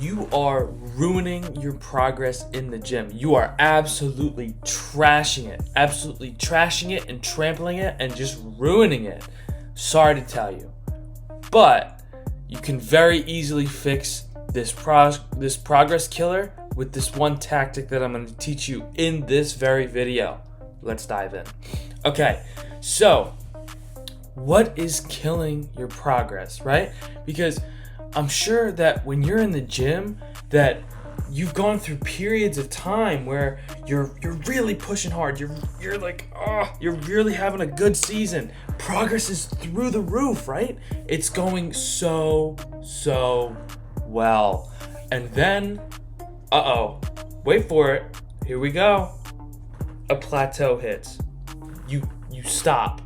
you are ruining your progress in the gym. You are absolutely trashing it and trampling it and just ruining it. Sorry to tell you. But you can very easily fix this progress killer with this one tactic that I'm going to teach you in this very video. Let's dive in. Okay, so what is killing your progress, right? Because I'm sure that when you're in the gym that you've gone through periods of time where you're really pushing hard. You're like, you're really having a good season. Progress is through the roof, right? It's going so well. And then, wait for it. Here we go. A plateau hits. You stop.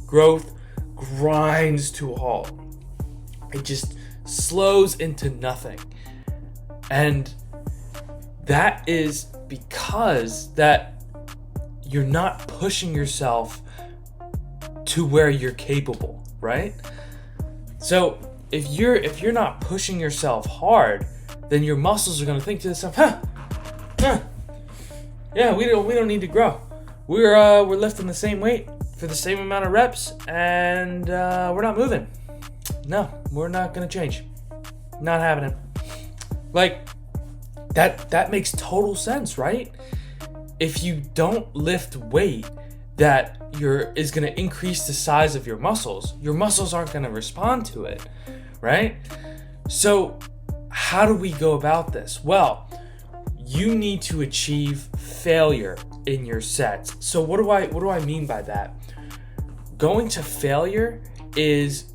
Growth grinds to a halt. It just slows into nothing. And that is because that you're not pushing yourself to where you're capable, right? So if you're not pushing yourself hard, then your muscles are going to think to themselves, yeah, we don't need to grow. We're lifting the same weight for the same amount of reps, and we're not moving. No, we're not going to change. Not happening. Like, that makes total sense, right? If you don't lift weight that is going to increase the size of your muscles aren't going to respond to it, right? So how do we go about this? Well, you need to achieve failure in your sets. So what do I mean by that? Going to failure is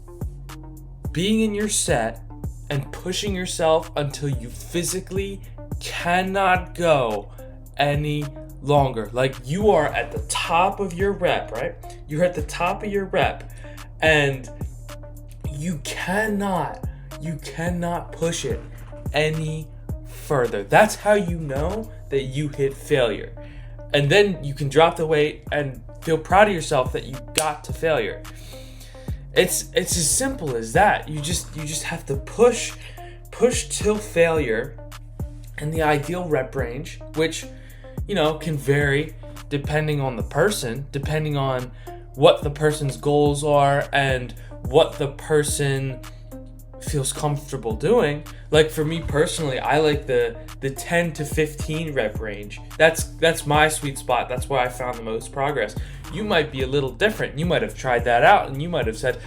being in your set and pushing yourself until you physically cannot go any longer. Like, you are at the top of your rep, right? You're at the top of your rep and you cannot push it any further. That's how you know that you hit failure. And then you can drop the weight and feel proud of yourself that you got to failure. It's as simple as that. You just have to push till failure in the ideal rep range, which, can vary depending on the person, depending on what the person's goals are and what the person feels comfortable doing. Like, for me personally, I like the 10 to 15 rep range. That's my sweet spot. That's where I found the most progress. You might be a little different. You might have tried that out and you might have said,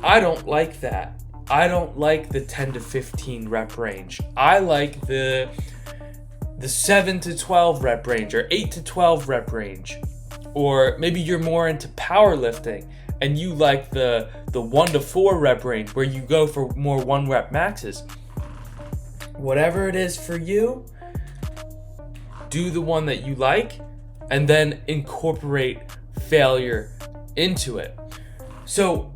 I don't like that. I don't like the 10 to 15 rep range. I like the 7 to 12 rep range, or 8 to 12 rep range. Or maybe you're more into powerlifting and you like the 1 to 4 rep range, where you go for more 1 rep maxes. Whatever it is for you, do the one that you like and then incorporate failure into it. So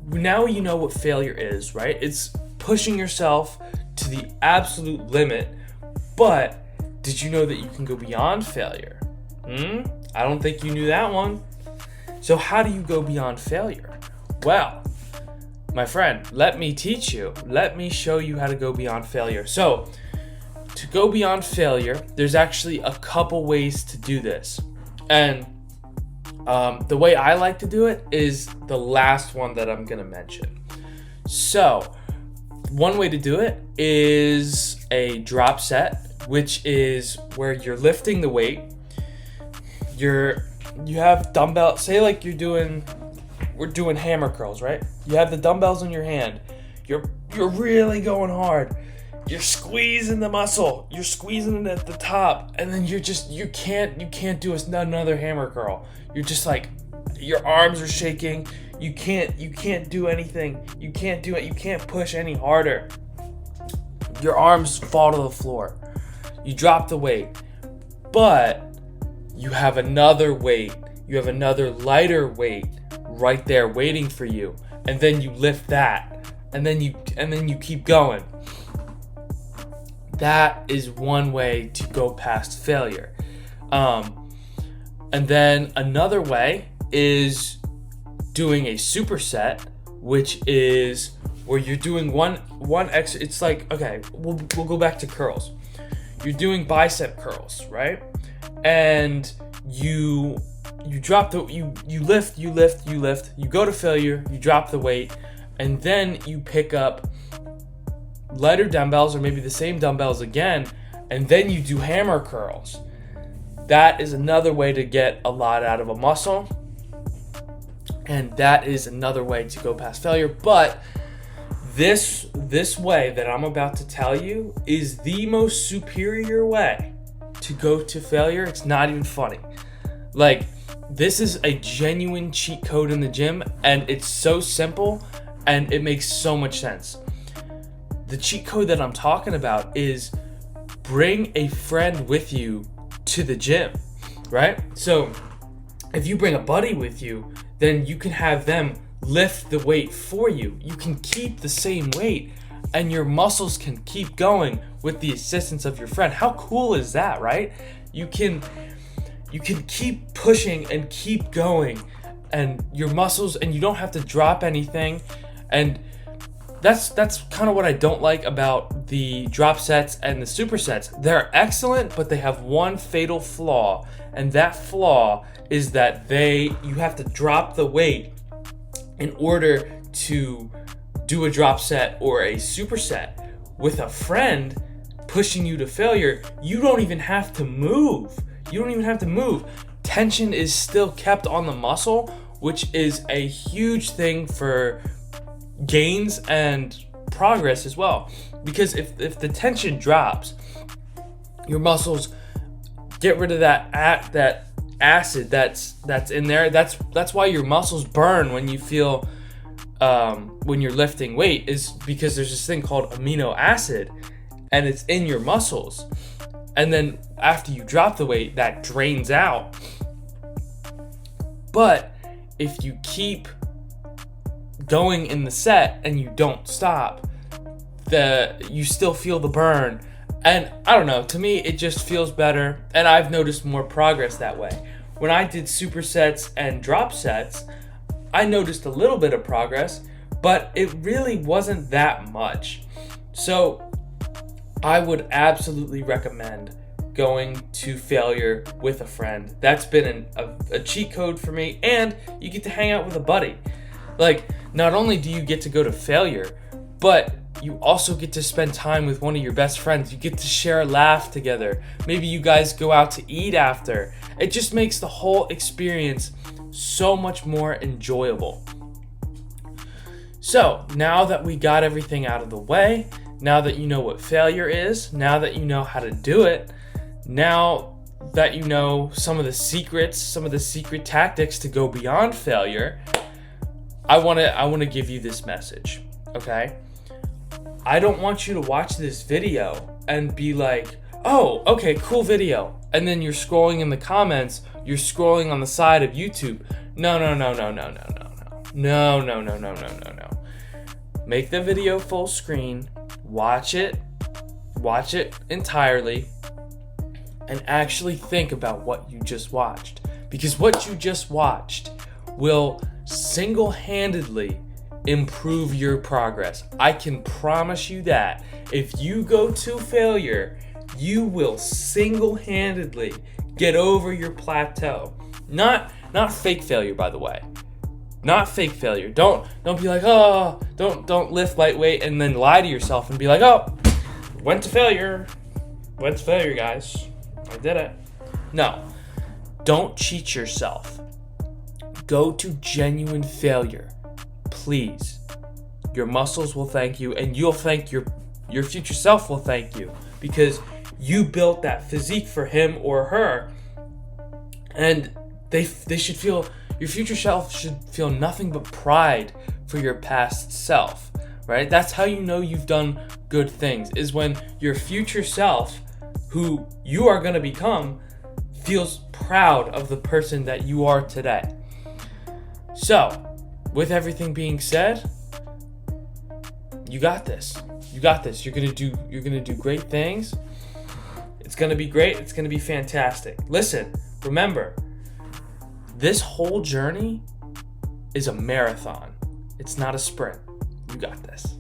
now you know what failure is, right? It's pushing yourself to the absolute limit. But did you know that you can go beyond failure? I don't think you knew that one. So how do you go beyond failure? Well, my friend, let me teach you. Let me show you how to go beyond failure. So to go beyond failure, there's actually a couple ways to do this. And the way I like to do it is the last one that I'm going to mention. So one way to do it is a drop set, which is where you're lifting the weight. You have dumbbells. Say like we're doing hammer curls, right? You have the dumbbells in your hand. You're really going hard. You're squeezing the muscle. You're squeezing it at the top, and then you can't do another hammer curl. You're just like, your arms are shaking. You can't do anything. You can't do it. You can't push any harder. Your arms fall to the floor. You drop the weight, but you have another weight. You have another lighter weight right there waiting for you, and then you lift that, and then you keep going. That is one way to go past failure. And then another way is doing a superset, which is where you're doing one it's like, okay, we'll go back to curls. You're doing bicep curls, right? And you drop you lift, you go to failure, you drop the weight, and then you pick up lighter dumbbells or maybe the same dumbbells again, and then you do hammer curls. That is another way to get a lot out of a muscle, and that is another way to go past failure. But this way that I'm about to tell you is the most superior way to go to failure. It's not even funny. Like, this is a genuine cheat code in the gym, and it's so simple and it makes so much sense. The cheat code that I'm talking about is bring a friend with you to the gym, right? So if you bring a buddy with you, then you can have them lift the weight for you. You can keep the same weight and your muscles can keep going with the assistance of your friend. How cool is that, right? You can keep pushing and keep going, and your muscles, and you don't have to drop anything. And that's kind of what I don't like about the drop sets and the supersets. They're excellent, but they have one fatal flaw, and that flaw is that you have to drop the weight in order to do a drop set or a superset. With a friend pushing you to failure, you don't even have to move. Tension is still kept on the muscle, which is a huge thing for gains and progress as well. Because if the tension drops, your muscles get rid of that acid that's in there. That's why your muscles burn when you feel when you're lifting weight, is because there's this thing called amino acid, and it's in your muscles. And then after you drop the weight, that drains out. But if you keep going in the set and you don't stop, you still feel the burn. And I don't know, to me it just feels better, and I've noticed more progress that way. When I did supersets and drop sets, I noticed a little bit of progress, but it really wasn't that much. So I would absolutely recommend going to failure with a friend. That's been a cheat code for me, and you get to hang out with a buddy. Like, not only do you get to go to failure, but you also get to spend time with one of your best friends. You get to share a laugh together. Maybe you guys go out to eat after. It just makes the whole experience so much more enjoyable. So now that we got everything out of the way, now that you know what failure is, now that you know how to do it, now that you know some of the secret tactics to go beyond failure, I want to give you this message, okay? I don't want you to watch this video and be like, oh, okay, cool video. And then you're scrolling in the comments, you're scrolling on the side of YouTube. No. Make the video full screen, watch it entirely, and actually think about what you just watched. Because what you just watched will single-handedly improve your progress. I can promise you that. If you go to failure, you will single-handedly get over your plateau. Not fake failure, by the way. Not fake failure. Don't be like, oh, don't lift lightweight and then lie to yourself and be like, oh, went to failure, guys. I did it. No. Don't cheat yourself. Go to genuine failure. Please. Your muscles will thank you, and you'll thank your future self will thank you, because you built that physique for him or her, and they should feel, your future self should feel nothing but pride for your past self, right? That's how you know you've done good things, is when your future self, who you are going to become, feels proud of the person that you are today. So, with everything being said, you got this. You're gonna do great things. It's gonna be great. It's gonna be fantastic. Listen, remember, this whole journey is a marathon. It's not a sprint. You got this.